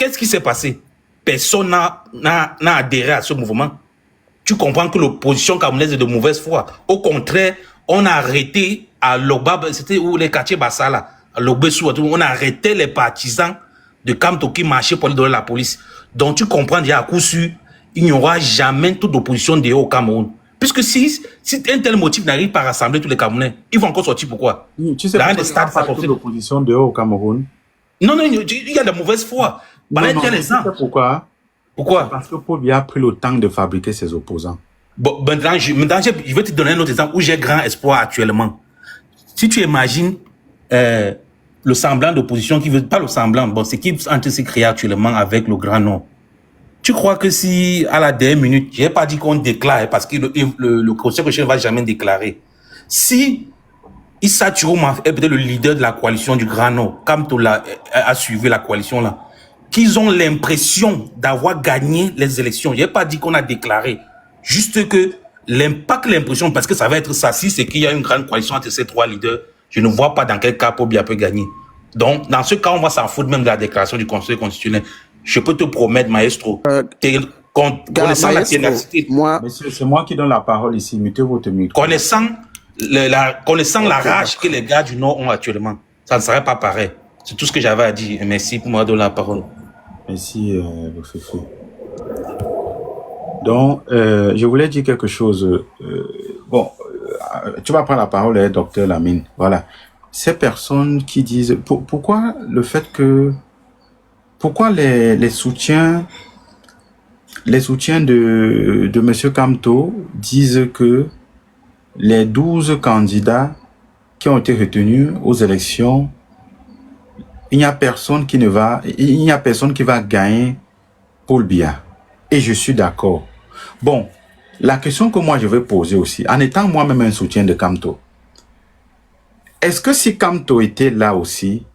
qu'est-ce qui s'est passé? Personne n'a adhéré à ce mouvement. Tu comprends que l'opposition camerounaise est de mauvaise foi. Au contraire, on a arrêté à Lobab, c'était où les quartiers Bassala, à Lobessou, on a arrêté les partisans de Kamto qui marchaient pour aller donner la police. Donc tu comprends déjà à coup sûr, il n'y aura jamais toute opposition dehors au Cameroun. Puisque si un tel motif n'arrive pas à rassembler tous les Camerounais, ils vont encore sortir pourquoi? Tu sais pourquoi il n'y a pas toute l'opposition dehors au Cameroun? Non, il y a de mauvaise foi. Pourquoi? Pourquoi? Parce que Paul Biya a pris le temps de fabriquer ses opposants. Bon, maintenant, je vais te donner un autre exemple où j'ai grand espoir actuellement. Si tu imagines le semblant d'opposition qui veut, pas le semblant, bon, c'est qui est en train de se créer actuellement avec le Grand Nord. Tu crois que si, à la dernière minute, j'ai pas dit qu'on déclare, parce que le Conseil constitutionnel ne va jamais déclarer. Si Issa Turouma est peut-être le leader de la coalition du Grand Nord, comme tu a suivi la coalition là, qu'ils ont l'impression d'avoir gagné les élections. Je n'ai pas dit qu'on a déclaré. Juste que l'impact, l'impression, parce que ça va être ça, si c'est qu'il y a une grande coalition entre ces trois leaders, je ne vois pas dans quel cas Paul Biya peut gagner. Donc, dans ce cas, on va s'en foutre même de la déclaration du Conseil constitutionnel. Je peux te promettre, maestro, connaissant la ténacité... Monsieur, c'est moi qui donne la parole ici, mettez votre micro. Connaissant la rage que les gars du Nord ont actuellement, ça ne serait pas pareil. C'est tout ce que j'avais à dire. Merci pour me donner la parole. Merci, le Féfé. Donc, je voulais dire quelque chose. Tu vas prendre la parole, docteur Lamine. Voilà. Ces personnes qui disent... Pourquoi le fait que... Pourquoi les soutiens de M. Kamto disent que les 12 candidats qui ont été retenus aux élections, il n'y a personne qui va gagner Paul Biya. Et je suis d'accord. Bon, la question que moi je vais poser aussi, en étant moi-même un soutien de Kamto, est-ce que si Kamto était là aussi,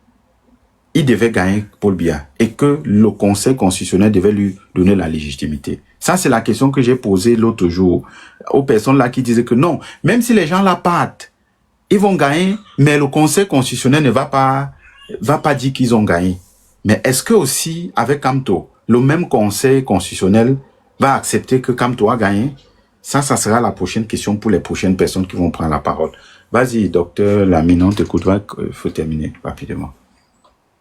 il devait gagner Paul Biya et que le Conseil constitutionnel devait lui donner la légitimité? Ça, c'est la question que j'ai posée l'autre jour aux personnes là qui disaient que non, même si les gens là partent, ils vont gagner, mais le Conseil constitutionnel ne va pas dire qu'ils ont gagné. Mais est-ce que aussi, avec Kamto, le même Conseil constitutionnel va accepter que Kamto a gagné? Ça sera la prochaine question pour les prochaines personnes qui vont prendre la parole. Vas-y, docteur Lamine, on t'écoutera, il faut terminer rapidement.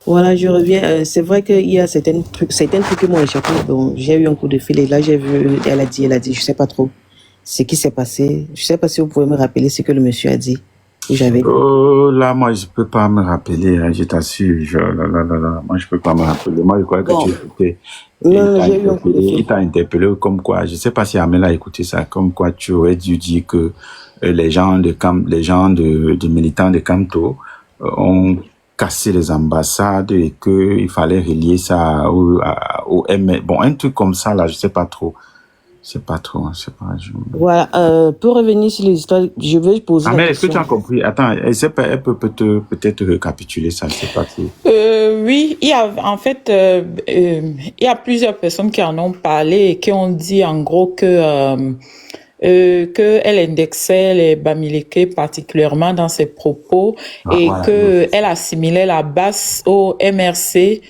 Voilà, je reviens. C'est vrai qu'il y a certains trucs qui m'ont échappé. Bon, j'ai eu un coup de fil et là, j'ai vu, elle a dit, je sais pas trop ce qui s'est passé. Je sais pas si vous pouvez me rappeler ce que le monsieur a dit. Là, moi, je peux pas me rappeler, hein, je t'assure. Moi, je peux pas me rappeler. Moi, je crois que tu écoutais. Il t'a interpellé comme quoi, je sais pas si Amel a écouté ça, comme quoi tu aurais dû dire que les gens de militants de Kamto ont cassé les ambassades et qu'il fallait relier ça au MS. Bon, un truc comme ça, là, je sais pas trop. Voilà, pour revenir sur les histoires, je veux poser mais est-ce que tu as compris? Attends, elle peut peut-être récapituler ça, je sais pas si... Oui, il y a, en fait, il y a plusieurs personnes qui en ont parlé et qui ont dit en gros que elle indexait les Bamileke particulièrement dans ses propos et voilà, que elle assimilait la BAS au MRC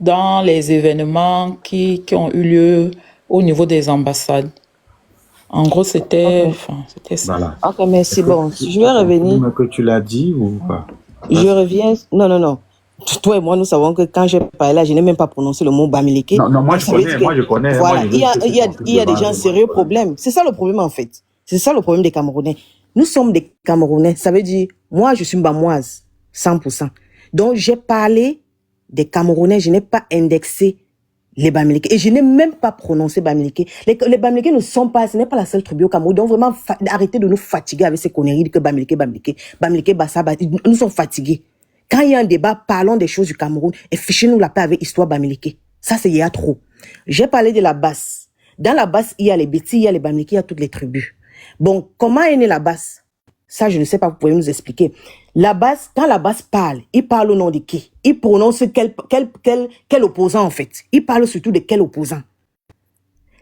dans les événements qui ont eu lieu au niveau des ambassades. En gros, c'était ça. Voilà. Ok, mais c'est bon. Je vais revenir. Que tu l'as dit ou pas? Je reviens. Non. Toi et moi, nous savons que quand j'ai parlé là, je n'ai même pas prononcé le mot Bamileke. Non, moi je connais. Voilà, il y a des gens sérieux problèmes. C'est ça le problème en fait. C'est ça le problème des Camerounais. Nous sommes des Camerounais. Ça veut dire, moi, je suis une Bamoise, 100%. Donc, j'ai parlé des Camerounais. Je n'ai pas indexé les Bamileke. Et je n'ai même pas prononcé Bamileke. Les Bamileke ne sont pas, ce n'est pas la seule tribu au Cameroun. Donc, vraiment, arrêtez de nous fatiguer avec ces conneries que Bamileke, Bassa, nous sommes fatigués. Quand il y a un débat, parlons des choses du Cameroun et fichez-nous la paix avec histoire Bamileke. Ça, c'est il y a trop. J'ai parlé de la basse. Dans la basse, il y a les Bétis, il y a les Bamileke, il y a toutes les tribus. Bon, comment est née la basse? Ça, je ne sais pas, vous pouvez nous expliquer. La basse, quand la basse parle, il parle au nom de qui? Il prononce quel opposant, en fait? Il parle surtout de quel opposant?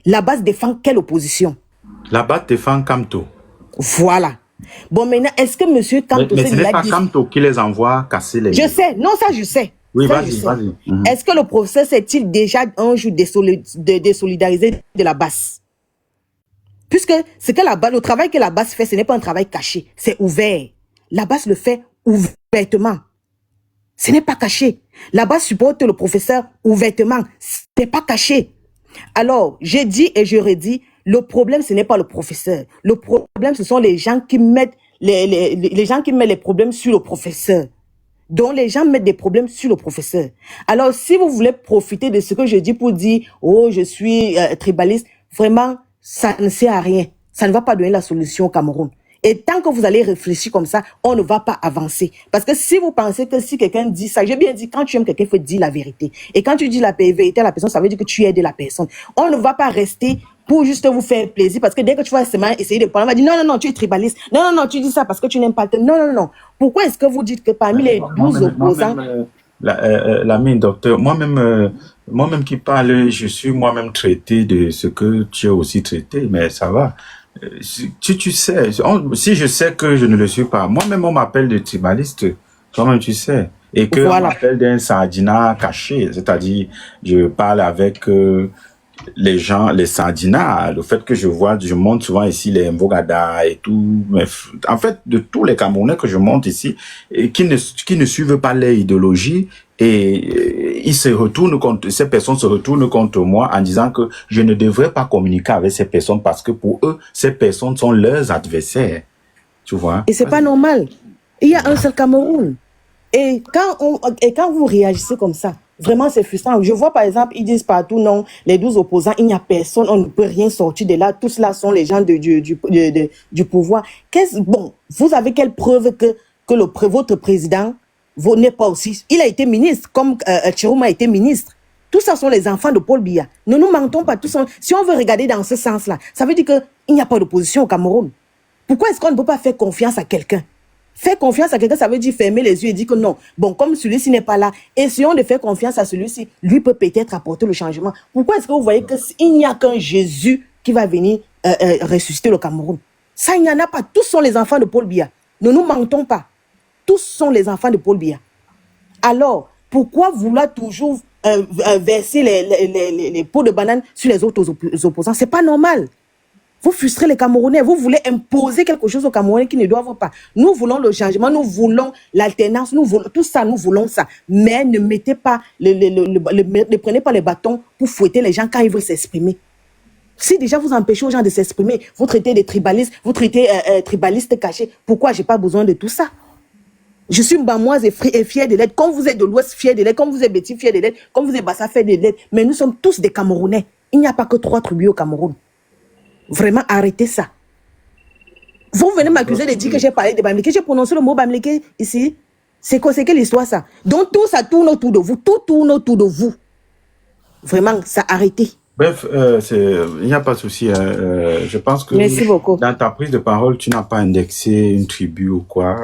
La basse défend quelle opposition? La basse défend Kamto. Voilà. Bon, maintenant, est-ce que monsieur Kamto... Mais ce n'est pas Kamto qui les envoie casser les... Je sais, non, ça je sais. Oui, Ça, je vas-y, sais. vas-y. Mhm. Est-ce que le professeur s'est-il déjà un jour désolidarisé de la base? Puisque ce que le travail que la base fait, ce n'est pas un travail caché, c'est ouvert. La base le fait ouvertement. Ce n'est pas caché. La base supporte le professeur ouvertement. Ce n'est pas caché. Alors, j'ai dit et je redis, le problème, ce n'est pas le professeur. Le problème, ce sont les gens qui mettent les gens qui mettent les problèmes sur le professeur. Donc, les gens mettent des problèmes sur le professeur. Alors, si vous voulez profiter de ce que je dis pour dire, oh, je suis tribaliste, vraiment, ça ne sert à rien. Ça ne va pas donner la solution au Cameroun. Et tant que vous allez réfléchir comme ça, on ne va pas avancer. Parce que si vous pensez que si quelqu'un dit ça, j'ai bien dit, quand tu aimes quelqu'un, il faut dire la vérité. Et quand tu dis la vérité à la personne, ça veut dire que tu aides la personne. On ne va pas rester pour juste vous faire plaisir. Parce que dès que tu vas essayer de parler, on va dire, non, non, non, tu es tribaliste. Non, non, non, tu dis ça parce que tu n'aimes pas le thème. Non, non, non. Pourquoi est-ce que vous dites que parmi les 12 opposants... La mine, docteur, moi-même qui parle, je suis moi-même traité de ce que tu as aussi traité, mais ça va. Si tu sais, si je sais que je ne le suis pas, moi-même on m'appelle de tribaliste, toi-même tu sais, et que on Voilà. m'appelle d'un sardinat caché, c'est-à-dire je parle avec les gens, les sardinats, le fait que je monte souvent ici les Mbogada et tout, mais en fait de tous les Camerounais que je monte ici, et qui ne suivent pas leur idéologie, et ils se retournent contre, ces personnes se retournent contre moi en disant que je ne devrais pas communiquer avec ces personnes parce que pour eux, ces personnes sont leurs adversaires. Tu vois? Et c'est pas normal. Il y a un seul Cameroun. Et quand vous réagissez comme ça, vraiment c'est frustrant. Je vois par exemple, ils disent partout, non, les 12 opposants, il n'y a personne, on ne peut rien sortir de là. Tous là sont les gens du pouvoir. Bon, vous avez quelle preuve que votre président n'est pas aussi... Il a été ministre, comme Chirouma a été ministre. Tout ça sont les enfants de Paul Biya. Ne nous mentons pas. Si on veut regarder dans ce sens-là, ça veut dire qu'il n'y a pas d'opposition au Cameroun. Pourquoi est-ce qu'on ne peut pas faire confiance à quelqu'un? Faire confiance à quelqu'un, ça veut dire fermer les yeux et dire que non. Bon, comme celui-ci n'est pas là, essayons de faire confiance à celui-ci. Lui peut peut-être apporter le changement. Pourquoi est-ce que vous voyez qu'il n'y a qu'un Jésus qui va venir ressusciter le Cameroun? Ça, il n'y en a pas. Tous sont les enfants de Paul Biya. Ne nous mentons pas. Tous sont les enfants de Paul Biya. Alors, pourquoi vouloir toujours verser les pots de banane sur les autres opposants? C'est pas normal. Vous frustrez les Camerounais, vous voulez imposer quelque chose aux Camerounais qui ne doivent pas. Nous voulons le changement, nous voulons l'alternance, nous voulons tout ça, nous voulons ça. Mais ne mettez pas, ne prenez pas les bâtons pour fouetter les gens quand ils veulent s'exprimer. Si déjà vous empêchez aux gens de s'exprimer, vous traitez des tribalistes, vous traitez tribalistes cachés, pourquoi j'ai pas besoin de tout ça? Je suis mbamoise et fière de l'être. Comme vous êtes de l'Ouest, fière de l'être. Comme vous êtes Betty, fière de l'être. Comme vous êtes Bassa, fière de l'être. Mais nous sommes tous des Camerounais. Il n'y a pas que 3 tribus au Cameroun. Vraiment, arrêtez ça. Vous venez m'accuser de dire que j'ai parlé de Bamileke. J'ai prononcé le mot Bamileke ici. C'est quoi, c'est quelle histoire ça? Donc tout ça tourne autour de vous. Tout tourne autour de vous. Vraiment, ça arrêtez. Bref, il n'y a pas de souci. Je pense que Merci beaucoup. dans ta prise de parole, tu n'as pas indexé une tribu ou quoi.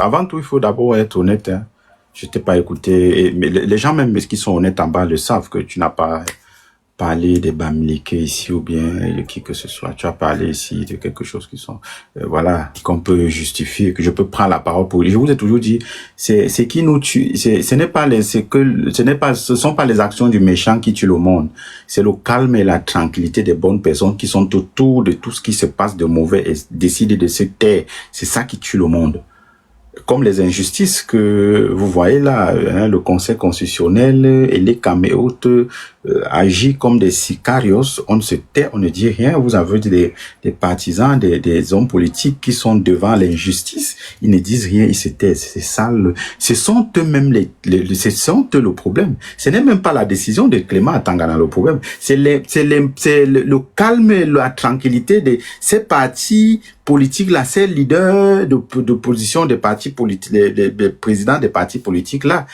Avant tout, il faut d'abord être honnête. Hein. Je t'ai pas écouté. Mais les gens même qui sont honnêtes en bas le savent que tu n'as pas parlé des Bamileke ici ou bien de qui que ce soit. Tu as parlé ici de quelque chose qui sont, voilà, qu'on peut justifier, que je peux prendre la parole pour. Je vous ai toujours dit, c'est qui nous tue. Ce sont pas les actions du méchant qui tuent le monde. C'est le calme et la tranquillité des bonnes personnes qui sont autour de tout ce qui se passe de mauvais et décident de se taire. C'est ça qui tue le monde. Comme les injustices que vous voyez là, hein, le Conseil constitutionnel et les caméotes agissent comme des sicarios, on se tait, on ne dit rien. Vous avez des partisans, des hommes politiques qui sont devant l'injustice, ils ne disent rien, ils se taisent. C'est ça, ce sont eux-mêmes ce sont eux le problème. Ce n'est même pas la décision de Clément Atangana le problème. C'est le calme et la tranquillité de ces partis politiques là, ces leaders d'opposition des partis politiques, les présidents des partis politiques là,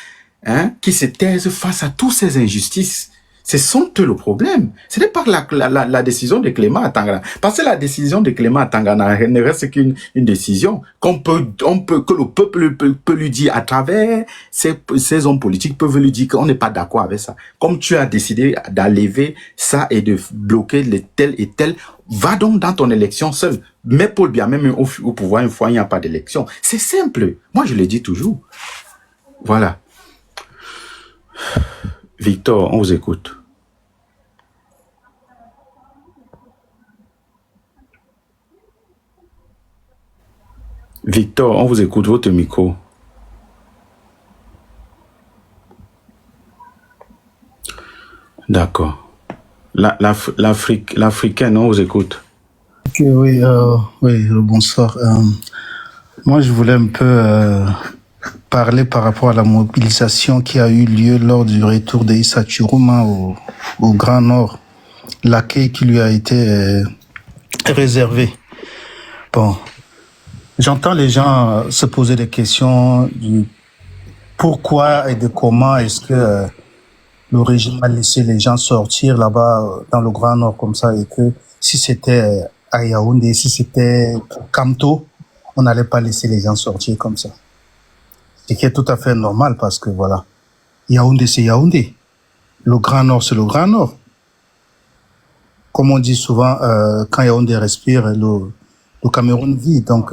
hein, qui se taisent face à toutes ces injustices. Ce sont eux le problème. Ce n'est pas la décision de Clément Atangana. Parce que la décision de Clément Atangana ne reste qu'une décision que le peuple peut lui dire à travers ces hommes politiques peuvent lui dire qu'on n'est pas d'accord avec ça. Comme tu as décidé d'enlever ça et de bloquer les tels et tels, va donc dans ton élection seul. Mais Paul Biya, même au pouvoir, une fois, il n'y a pas d'élection. C'est simple. Moi, je le dis toujours. Voilà. Victor, on vous écoute. Victor, on vous écoute, votre micro. D'accord. L'Africaine, on vous écoute. Ok, oui, bonsoir. Moi, je voulais un peu parler par rapport à la mobilisation qui a eu lieu lors du retour d'Issa Chiruma au Grand Nord, l'accueil qui lui a été réservé. Bon, j'entends les gens se poser des questions du pourquoi et de comment est-ce que le régime a laissé les gens sortir là-bas dans le Grand Nord comme ça, et que si c'était à Yaoundé, si c'était Kamto, on n'allait pas laisser les gens sortir comme ça. Ce qui est tout à fait normal parce que voilà, Yaoundé c'est Yaoundé, le Grand Nord c'est le Grand Nord. Comme on dit souvent, quand Yaoundé respire, le Cameroun vit. Donc,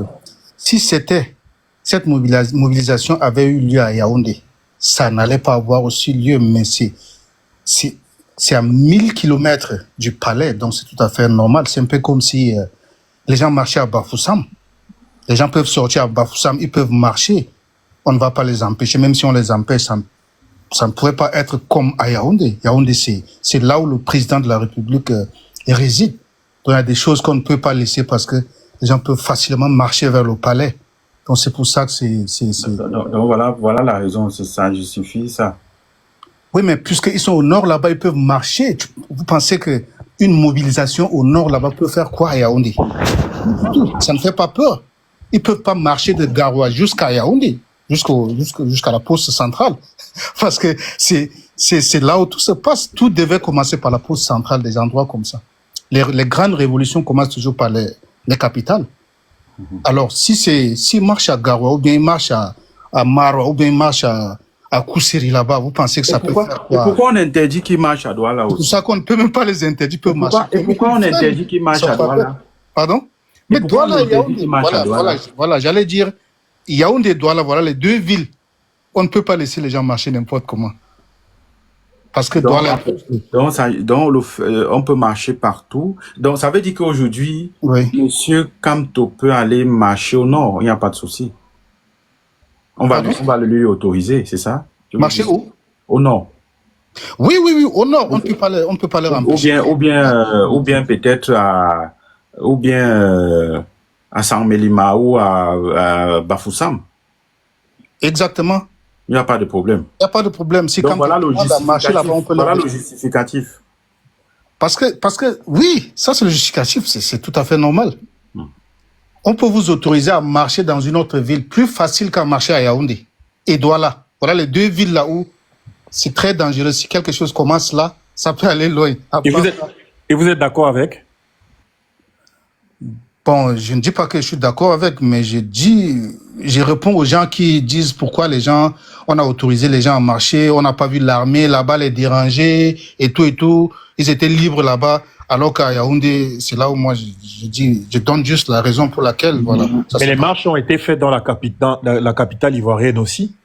si cette mobilisation avait eu lieu à Yaoundé, ça n'allait pas avoir aussi lieu, mais c'est à 1000 kilomètres du palais, donc c'est tout à fait normal. C'est un peu comme si les gens marchaient à Bafoussam. Les gens peuvent sortir à Bafoussam, ils peuvent marcher. On ne va pas les empêcher, même si on les empêche, ça ne pourrait pas être comme à Yaoundé. Yaoundé, c'est là où le président de la République réside. Donc il y a des choses qu'on ne peut pas laisser parce que les gens peuvent facilement marcher vers le palais. Donc c'est pour ça que Donc voilà la raison, ça justifie ça. Oui, mais puisqu'ils sont au nord là-bas, ils peuvent marcher. Vous pensez que une mobilisation au nord là-bas peut faire quoi à Yaoundé? Ça ne fait pas peur. Ils peuvent pas marcher de Garoua jusqu'à Yaoundé, jusqu'à la poste centrale, parce que c'est là où tout se passe. Tout devait commencer par la poste centrale, des endroits comme ça. Les grandes révolutions commencent toujours par les capitales. Alors, s'ils marchent à Garoua, ou bien ils marchent à Marwa, ou bien ils marchent à Koussiri là-bas, vous pensez que ça peut faire quoi? Et pourquoi on interdit qu'ils marchent à Douala aussi? C'est pour ça qu'on ne peut même pas les interdire, ils peuvent marcher. Et pourquoi on interdit qu'ils marchent à Douala? Pardon? Mais Douala, Yaoundé, voilà, j'allais dire, Yaoundé et Douala, voilà les deux villes. On ne peut pas laisser les gens marcher n'importe comment. Parce que Douala... on peut marcher partout. Donc, ça veut dire qu'aujourd'hui, Oui. Monsieur Kamto peut aller marcher au nord, il n'y a pas de souci. On va le lui autoriser, c'est ça? Marcher où? Au nord. Oui, au nord, on ne peut pas les empêcher. Ou bien peut-être à Sanmelima ou à Bafoussam. Exactement. Il n'y a pas de problème. Il n'y a pas de problème. Si donc voilà le justificatif. Parce que, oui, ça c'est le justificatif, c'est tout à fait normal. On peut vous autoriser à marcher dans une autre ville plus facile qu'à marcher à Yaoundé et Douala. Voilà les deux villes là où c'est très dangereux. Si quelque chose commence là, ça peut aller loin. Et vous êtes d'accord avec? Bon, je ne dis pas que je suis d'accord avec, mais je réponds aux gens qui disent pourquoi on a autorisé les gens à marcher, on n'a pas vu l'armée là-bas les déranger et tout. Ils étaient libres là-bas, alors qu'à Yaoundé, c'est là où moi je donne juste la raison pour laquelle, voilà. Mais les marches ont été faites dans la capitale ivoirienne aussi.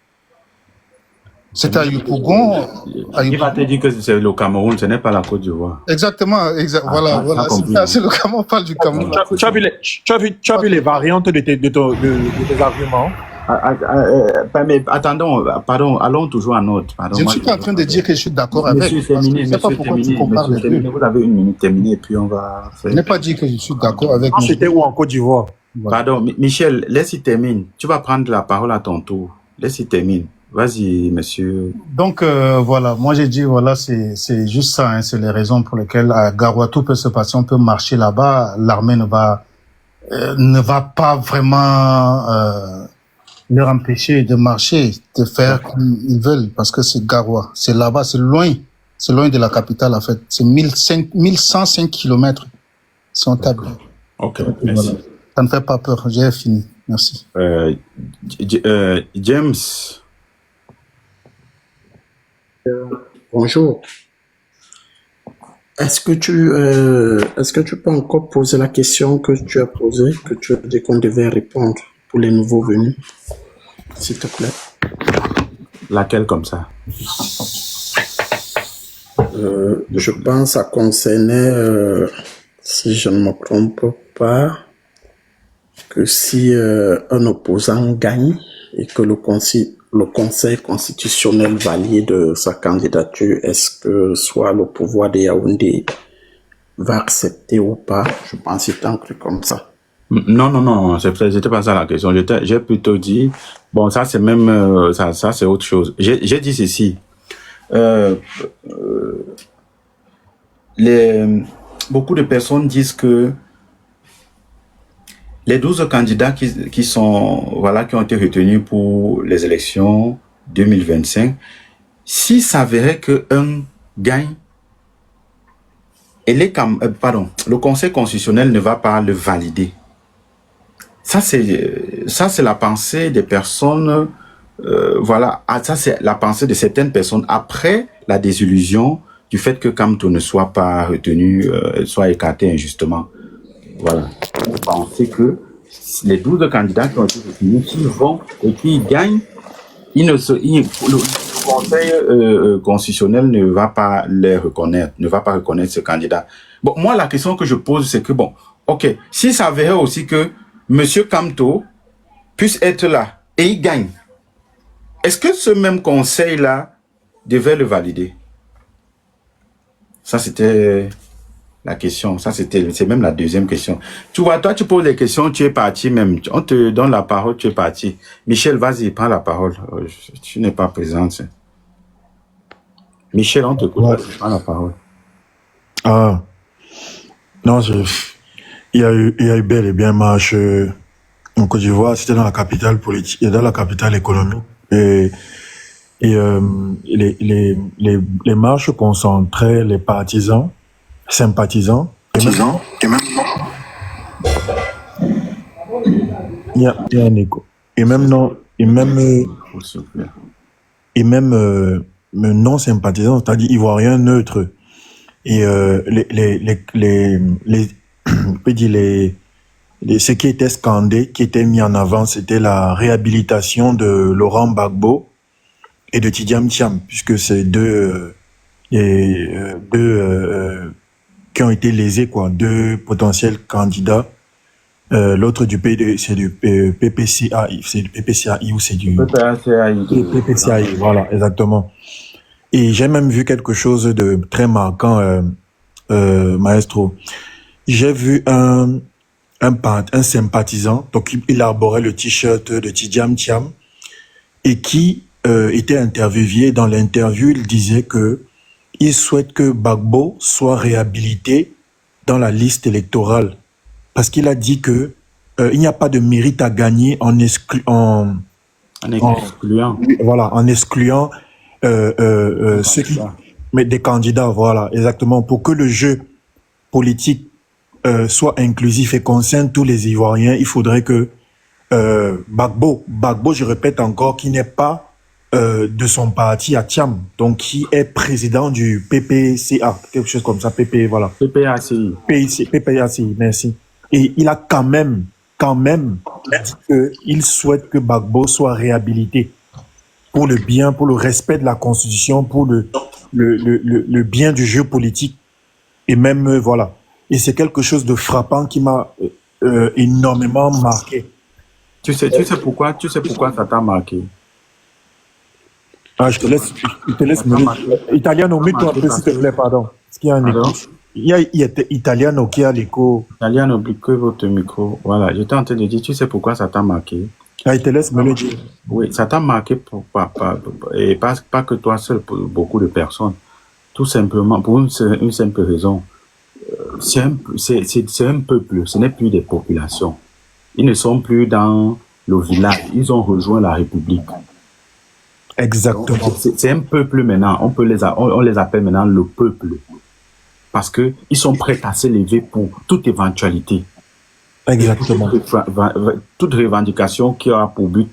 C'est à Yopougon. Il va te dire que c'est le Cameroun, ce n'est pas la Côte d'Ivoire. Exactement. Voilà. C'est le Cameroun, on parle du Cameroun. Tu as vu les variantes de tes arguments? Mais attendons, pardon, allons toujours à notre. Je ne suis pas en train de dire que je suis d'accord avec. Monsieur terminé, vous avez une minute terminée et puis on va faire. Je n'ai pas dit que je suis d'accord avec. C'était où en Côte d'Ivoire? Pardon, Michel, laisse-y terminer. Tu vas prendre la parole à ton tour. Laisse-y terminer. Vas-y, monsieur. Donc, voilà, moi j'ai dit, voilà, c'est juste ça, hein, c'est les raisons pour lesquelles à Garoua, tout peut se passer, on peut marcher là-bas, l'armée ne va pas vraiment leur empêcher de marcher, de faire comme ils veulent, parce que c'est Garoua, c'est là-bas, c'est loin de la capitale en fait, c'est 1105 kilomètres, si on tape. Ok, merci. Voilà. Ça ne fait pas peur, j'ai fini, merci. James. Bonjour. Est-ce que tu peux encore poser la question que tu as posée, que tu as dit qu'on devait répondre pour les nouveaux venus, s'il te plaît? Laquelle comme ça? Je pense que ça concernait, si je ne me trompe pas, que si un opposant gagne et que le Conseil constitutionnel valide sa candidature, est-ce que soit le pouvoir de Yaoundé va accepter ou pas? Je pense que c'est un truc comme ça. Non, c'était pas ça la question. J'ai plutôt dit, bon, ça c'est même, ça c'est autre chose. J'ai dit ceci. Beaucoup de personnes disent que les 12 candidats qui ont été retenus pour les élections 2025, s'il s'avérait qu'un gagne, le Conseil constitutionnel ne va pas le valider. Ça c'est la pensée des personnes, ça c'est la pensée de certaines personnes après la désillusion du fait que Kamto ne soit pas retenu, soit écarté injustement. Voilà. Vous pensez que les 12 candidats qui ont été retenus, s'ils vont et qu'ils gagnent, le Conseil constitutionnel ne va pas les reconnaître, ne va pas reconnaître ce candidat. Bon, moi, la question que je pose, c'est que bon, ok, s'il s'avérait aussi que Monsieur Kamto puisse être là et il gagne, est-ce que ce même conseil-là devait le valider? Ça, c'était la question. C'est même la deuxième question. Tu vois, toi, tu poses les questions, tu es parti même. On te donne la parole, tu es parti. Michel, vas-y, prends la parole. Tu n'es pas présente. Michel, on te écoute, vas-y, prends la parole. Ah, non, il y a eu bel et bien marche en Côte d'Ivoire. C'était dans la capitale politique et dans la capitale économique. Et les marches concentraient les partisans, sympathisants. Il y a un écho. Et même non sympathisants, c'est-à-dire ivoiriens neutres. Et ce qui était scandé, qui était mis en avant, c'était la réhabilitation de Laurent Gbagbo et de Tidjam Thiam, puisque c'est deux qui ont été lésés, quoi, deux potentiels candidats. L'autre du c'est du PPCAI, c'est du PPCAI ou c'est du PPCAI, voilà, exactement. Et j'ai même vu quelque chose de très marquant, maestro. J'ai vu un sympathisant, donc il arborait le t-shirt de Tidjam Thiam et qui était interviewé. Dans l'interview, il disait que il souhaite que Gbagbo soit réhabilité dans la liste électorale parce qu'il a dit que il n'y a pas de mérite à gagner en excluant ceux qui, mais des candidats, voilà, exactement, pour que le jeu politique soit inclusif et concerne tous les Ivoiriens. Il faudrait que Gbagbo, je répète encore, qui n'est pas de son parti à Thiam, donc qui est président du PPCA, quelque chose comme ça, voilà. PPACI, merci. Et il a quand même dit qu'il souhaite que Gbagbo soit réhabilité pour le bien, pour le respect de la Constitution, pour le bien du jeu politique. Et même, voilà. Et c'est quelque chose de frappant qui m'a énormément marqué. Tu sais pourquoi ça t'a marqué? Ah, je te laisse me dire. Italiano, mets-toi un peu, s'il te plaît, pardon. Est-ce qu'il y a un écho? Il y a Italiano qui a l'écho. Italiano, bloquez votre micro. Voilà, j'étais en train de dire, tu sais pourquoi ça t'a marqué? Ah, il te laisse me le dire. Oui, ça t'a marqué et pas que toi seul, pour beaucoup de personnes. Tout simplement, pour une simple raison. C'est un peuple, ce n'est plus des populations. Ils ne sont plus dans le village, ils ont rejoint la République. Exactement. C'est un peuple maintenant, on les appelle maintenant le peuple. Parce que ils sont prêts à s'élever pour toute éventualité. Exactement. Toute revendication qui a pour but,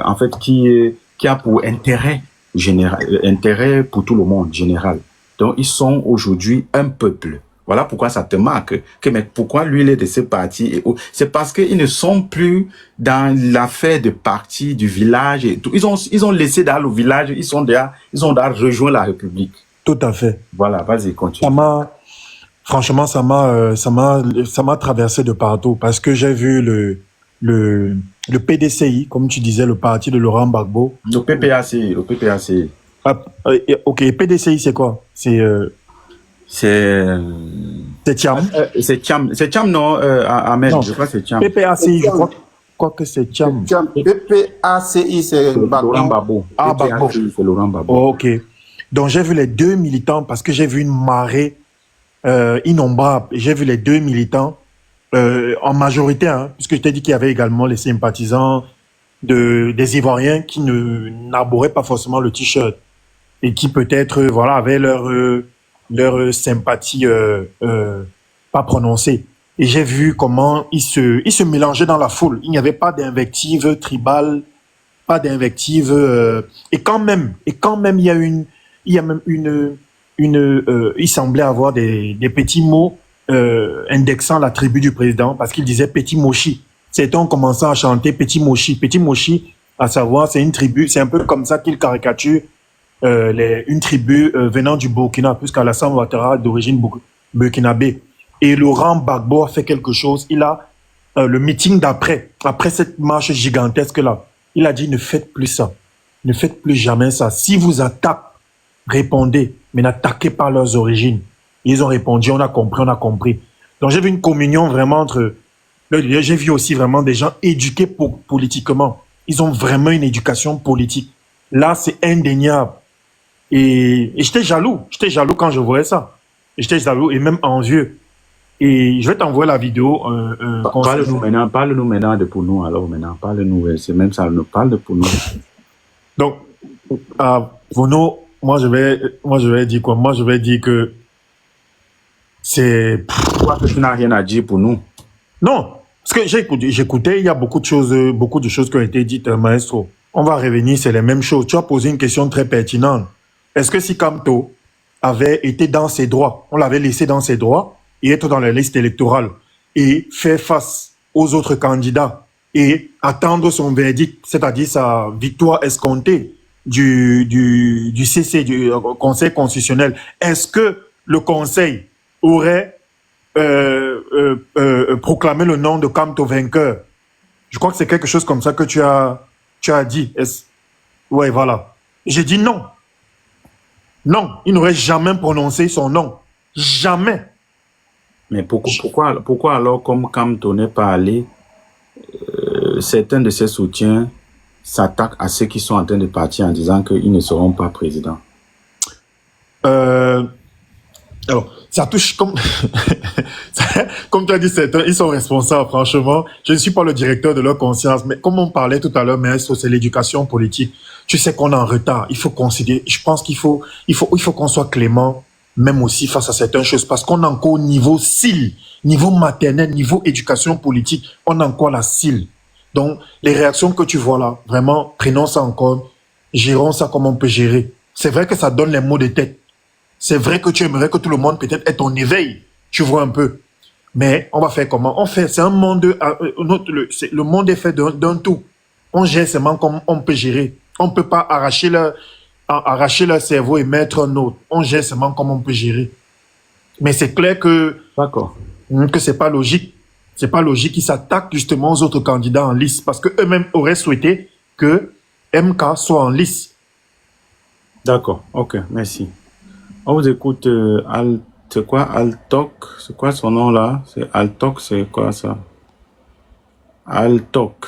en fait, qui a pour intérêt général, intérêt pour tout le monde général. Donc, ils sont aujourd'hui un peuple. Voilà pourquoi ça te marque. Mais pourquoi lui, il est de ce parti? C'est parce qu'ils ne sont plus dans l'affaire de parti, du village et tout. Ils ont laissé dans le village, ils ont déjà rejoint la République. Tout à fait. Voilà, vas-y, continue. Franchement, ça m'a traversé de partout parce que j'ai vu le PDCI, comme tu disais, le parti de Laurent Gbagbo. Le PPACI. Ah, ok, PDCI, c'est quoi? C'est Thiam. C'est Thiam, non, Ahmed, Non. je crois que c'est Thiam. PPACI, je crois que c'est Thiam. PPACI, c'est Laurent Gbagbo. Ah, Gbagbo. PPACI, c'est Laurent Gbagbo. Oh, ok. Donc, j'ai vu les deux militants parce que j'ai vu une marée innombrable. J'ai vu les deux militants en majorité, hein, puisque je t'ai dit qu'il y avait également les sympathisants des Ivoiriens qui n'arboraient pas forcément le t-shirt et qui peut-être voilà avaient leur sympathie pas prononcée. Et j'ai vu comment ils se mélangeaient dans la foule. Il n'y avait pas d'invective tribale, pas d'invective et quand même il semblait avoir des petits mots indexant la tribu du président parce qu'il disait Petit Mochi. Certains ont commencé à chanter Petit Mochi. Petit Mochi, à savoir, c'est une tribu, c'est un peu comme ça qu'il caricature une tribu venant du Burkina, puisqu'Alassane Ouattara d'origine burkinabé. Et Laurent Gbagbo a fait quelque chose. Il a le meeting après cette marche gigantesque là, il a dit ne faites plus ça, ne faites plus jamais ça. Si vous attaquez, répondez, mais n'attaquez pas leurs origines. Ils ont répondu, on a compris. Donc j'ai vu une communion vraiment entre. J'ai vu aussi vraiment des gens éduqués politiquement. Ils ont vraiment une éducation politique. Là, c'est indéniable. Et j'étais jaloux quand je voyais ça. J'étais jaloux et même envieux. Et je vais t'envoyer la vidéo. Parle-nous maintenant de pour nous. Alors maintenant, parle-nous. C'est même ça, nous parle de pour nous. Donc, Vono, moi je vais dire quoi? Moi je vais dire que c'est. Pourquoi tu n'as rien à dire pour nous? Non, parce que j'écoutais, il y a beaucoup de choses qui ont été dites, maestro. On va revenir, c'est les mêmes choses. Tu as posé une question très pertinente. Est-ce que si Kamto avait été dans ses droits, on l'avait laissé dans ses droits et être dans la liste électorale et faire face aux autres candidats et attendre son verdict, c'est-à-dire sa victoire escomptée du CC, du Conseil constitutionnel, est-ce que le Conseil aurait proclamé le nom de Kamto vainqueur? Je crois que c'est quelque chose comme ça que tu as dit. Ouais, voilà. J'ai dit non. Non, il n'aurait jamais prononcé son nom. Jamais. Mais pourquoi alors, comme Kamto n'est pas allé, certains de ses soutiens s'attaquent à ceux qui sont en train de partir en disant qu'ils ne seront pas présidents? Alors, ça touche comme tu as dit, certains, ils sont responsables, franchement. Je ne suis pas le directeur de leur conscience, mais comme on parlait tout à l'heure, maestro, c'est l'éducation politique. Tu sais qu'on est en retard. Il faut considérer, je pense qu'il faut qu'on soit clément, même aussi face à certaines choses, parce qu'on est encore au niveau CIL, niveau maternel, niveau éducation politique, on a encore la CIL. Donc, les réactions que tu vois là, vraiment, prenons ça en compte, gérons ça comme on peut gérer. C'est vrai que ça donne les maux de tête. C'est vrai que tu aimerais que tout le monde peut-être ait ton éveil, tu vois un peu. Mais on va faire comment? C'est un monde, le monde est fait d'un tout. On gère seulement comme on peut gérer. On ne peut pas arracher leur cerveau et mettre un autre. On gère seulement comme on peut gérer. Mais c'est clair que c'est pas logique. C'est pas logique qu'ils s'attaquent justement aux autres candidats en lice parce que eux-mêmes auraient souhaité que MK soit en lice. D'accord, ok, merci. On vous écoute, c'est quoi Altok? C'est quoi son nom là? C'est Altok, c'est quoi ça? Altok.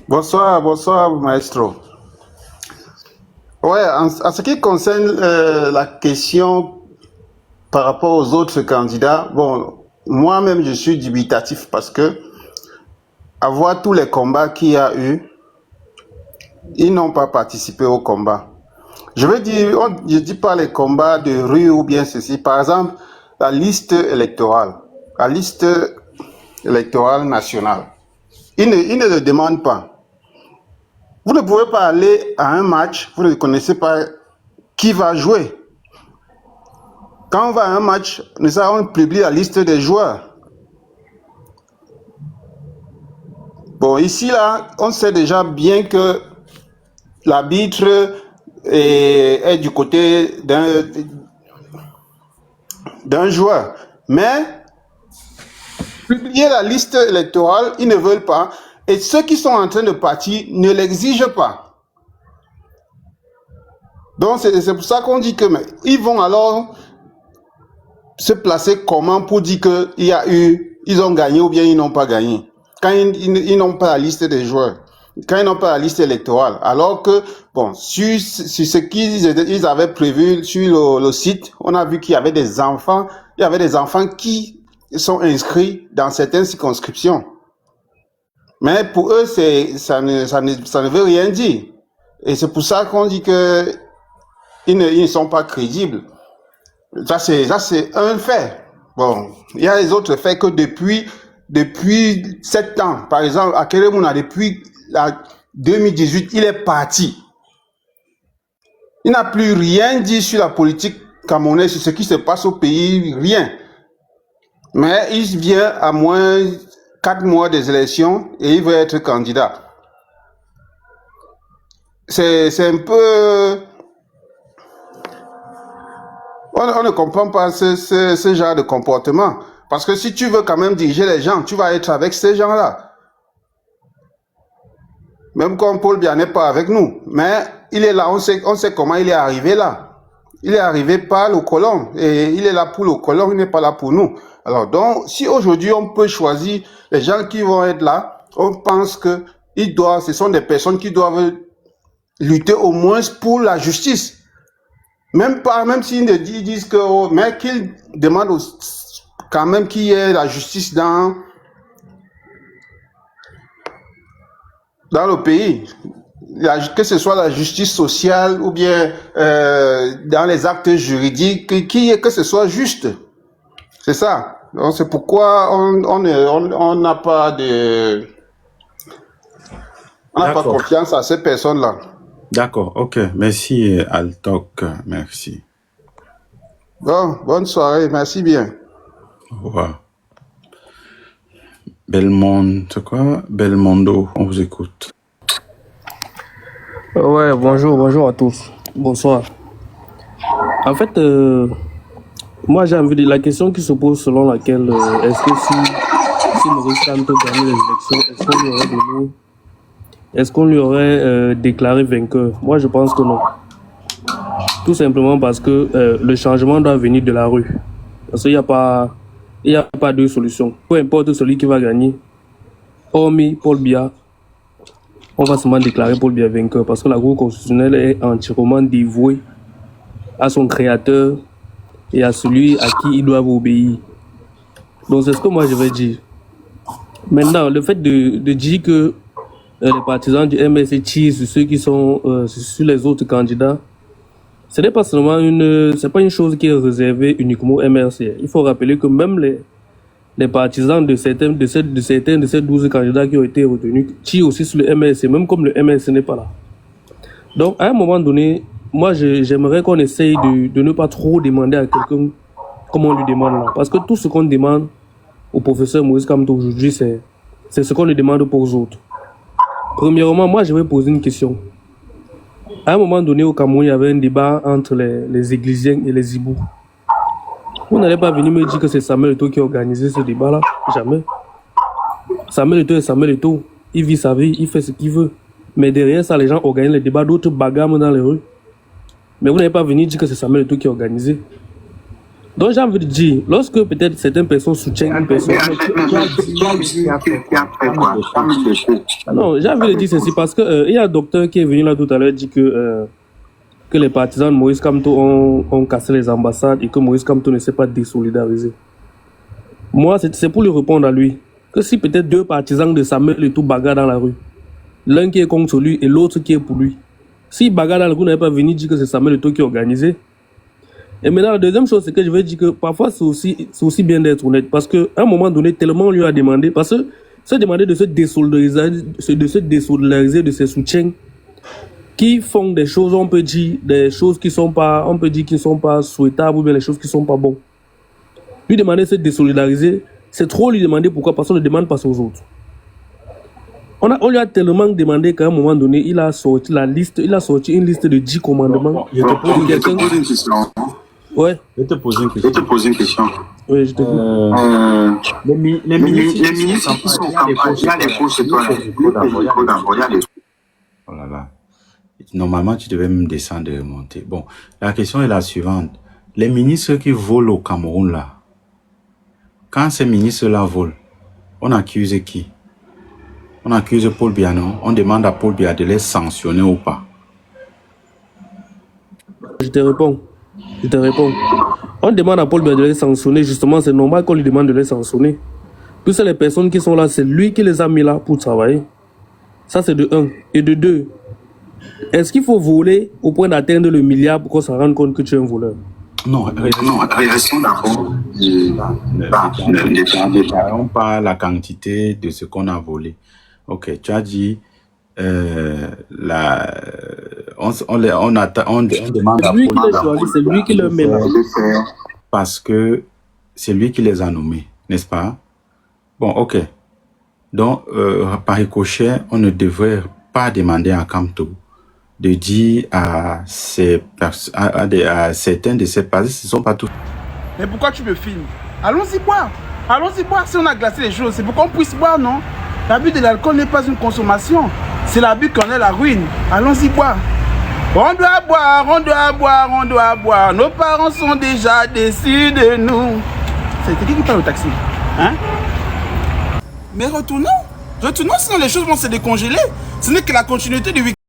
Bonsoir, maestro. Ouais, en ce qui concerne la question par rapport aux autres candidats, bon, moi-même je suis dubitatif parce que à voir tous les combats qu'il y a eu, ils n'ont pas participé au combat. Je veux dire, je dis pas les combats de rue ou bien ceci. Par exemple, la liste électorale nationale. Ils ne le demandent pas. Vous ne pouvez pas aller à un match, vous ne connaissez pas qui va jouer. Quand on va à un match, on publie la liste des joueurs. Bon, ici, là, on sait déjà bien que l'arbitre est du côté d'un joueur. Mais, publier la liste électorale, ils ne veulent pas. Et ceux qui sont en train de partir ne l'exigent pas. Donc, c'est pour ça qu'on dit que ils vont alors se placer comment pour dire qu'ils ont gagné ou bien ils n'ont pas gagné. Quand ils n'ont pas la liste des joueurs, quand ils n'ont pas la liste électorale. Alors que, bon, sur ce qu'ils avaient prévu sur le site, on a vu qu'il y avait des enfants, qui sont inscrits dans certaines circonscriptions. Mais pour eux, ça ne veut rien dire. Et c'est pour ça qu'on dit que ils ne sont pas crédibles. Ça, c'est un fait. Bon, il y a les autres faits que depuis 7 ans, par exemple, à Keremouna, depuis 2018, il est parti. Il n'a plus rien dit sur la politique camerounaise, sur ce qui se passe au pays, rien. Mais il vient à moins 4 mois des élections et il veut être candidat. C'est un peu... On ne comprend pas ce genre de comportement. Parce que si tu veux quand même diriger les gens, tu vas être avec ces gens-là. Même quand Paul Biya n'est pas avec nous. Mais il est là, on sait comment il est arrivé là. Il est arrivé par le colon. Et il est là pour le colon, il n'est pas là pour nous. Alors donc, si aujourd'hui on peut choisir les gens qui vont être là, on pense que ce sont des personnes qui doivent lutter au moins pour la justice. Même s'ils ne disent que, mais qu'ils demandent quand même qu'il y ait la justice dans le pays. Que ce soit la justice sociale ou bien dans les actes juridiques, que ce soit juste. C'est ça. Donc c'est pourquoi on n'a pas confiance à ces personnes-là. D'accord, ok. Merci, Altok. Merci. Bon, bonne soirée. Merci bien. Au revoir. Belmondo, on vous écoute. Ouais, bonjour à tous. Bonsoir. En fait, moi j'ai envie de la question qui se pose selon laquelle est-ce que si Maurice Kamto gagne les élections, est-ce qu'on lui aurait déclaré vainqueur? Moi je pense que non. Tout simplement parce que le changement doit venir de la rue. Parce qu'il n'y a pas deux solutions. Peu importe celui qui va gagner, hormis Paul Biya, on va seulement déclarer Paul Biya vainqueur parce que la Cour constitutionnelle est entièrement dévouée à son créateur et à celui à qui ils doivent obéir. Donc c'est ce que moi je vais dire. Maintenant, le fait de dire que les partisans du MSC tirent sur ceux qui sont sur les autres candidats, ce n'est pas seulement c'est pas une chose qui est réservée uniquement au MRC. Il faut rappeler que même les partisans de ces 12 candidats qui ont été retenus tirent aussi sur le MRC, même comme le MRC n'est pas là. Donc, à un moment donné, moi, j'aimerais qu'on essaye de ne pas trop demander à quelqu'un comme on lui demande là. Parce que tout ce qu'on demande au professeur Maurice Kamto aujourd'hui, c'est ce qu'on lui demande pour les autres. Premièrement, moi, je vais poser une question. À un moment donné, au Cameroun, il y avait un débat entre les Églisiens et les Ibous. Vous n'allez pas venir me dire que c'est Samuel Eto'o qui a organisé ce débat-là. Jamais. Samuel Eto'o est Samuel Eto'o. Il vit sa vie, il fait ce qu'il veut. Mais derrière ça, les gens organisent les débats, d'autres bagarres dans les rues. Mais vous n'allez pas venir dire que c'est Samuel Eto'o qui a organisé. Donc j'ai envie de dire, lorsque peut-être certaines personnes soutiennent une personne... Non, j'ai envie de dire ceci parce que il y a un docteur qui est venu là tout à l'heure dit que les partisans de Maurice Kamto ont cassé les ambassades et que Maurice Kamto ne s'est pas désolidariser. Moi, c'est pour lui répondre à lui que si peut-être deux partisans de Samuel Eto'o bagarrent dans la rue, l'un qui est contre lui et l'autre qui est pour lui, si bagarre dans la rue, vous n'avez pas venu dire que c'est Samuel Eto'o qui a organisé. Et maintenant, la deuxième chose, c'est que je vais dire que parfois, c'est aussi bien d'être honnête. Parce qu'à un moment donné, tellement on lui a demandé, parce que se demander de se désolidariser de ses soutiens qui font des choses, on peut dire, des choses qui sont pas, on peut dire qui ne sont pas souhaitables ou bien les choses qui sont pas bonnes. Lui demander de se désolidariser, c'est trop lui demander pourquoi, parce qu'on ne demande pas aux autres. On lui a tellement demandé qu'à un moment donné, il a sorti une liste de 10 commandements. Je te pose une question. Ouais. Je vais te poser une question. Oui, je te dis. Les ministres qui sont en campagne, il y a des fausses citoyens. Oh là là. Normalement, tu devais me descendre et remonter. Bon, la question est la suivante. Les ministres qui volent au Cameroun, là, quand ces ministres-là volent, on accuse qui? On accuse Paul Biya, non? On demande à Paul Biya de les sanctionner ou pas? Je te réponds. On demande à Paul Biya de les sanctionner. Justement, c'est normal qu'on lui demande de les sanctionner. Puisque les personnes qui sont là, c'est lui qui les a mis là pour travailler. Ça, c'est de 1. Et de 2, est-ce qu'il faut voler au point d'atteindre le milliard pour qu'on se rende compte que tu es un voleur? Non, restons d'abord. Ne parlons pas la quantité de ce qu'on a volé. Ok, tu as dit, on demande à lui qui les choisit, c'est lui qui le met là. Parce que c'est lui qui les a nommés, n'est-ce pas? Bon, ok. Donc, par ricochet, on ne devrait pas demander à Kamto de dire à certains de ces personnes, ce ne sont pas tous. Mais pourquoi tu me filmes? Allons-y boire. Allons-y boire. Si on a glacé les choses, c'est pour qu'on puisse boire, non? L'abus de l'alcool n'est pas une consommation. C'est l'abus qu'on est la ruine. Allons-y boire. On doit boire, on doit boire, on doit boire. Nos parents sont déjà déçus de nous. C'est qui parle au taxi? Hein? Mais retournons, sinon les choses vont se décongeler. Ce n'est que la continuité du week-end.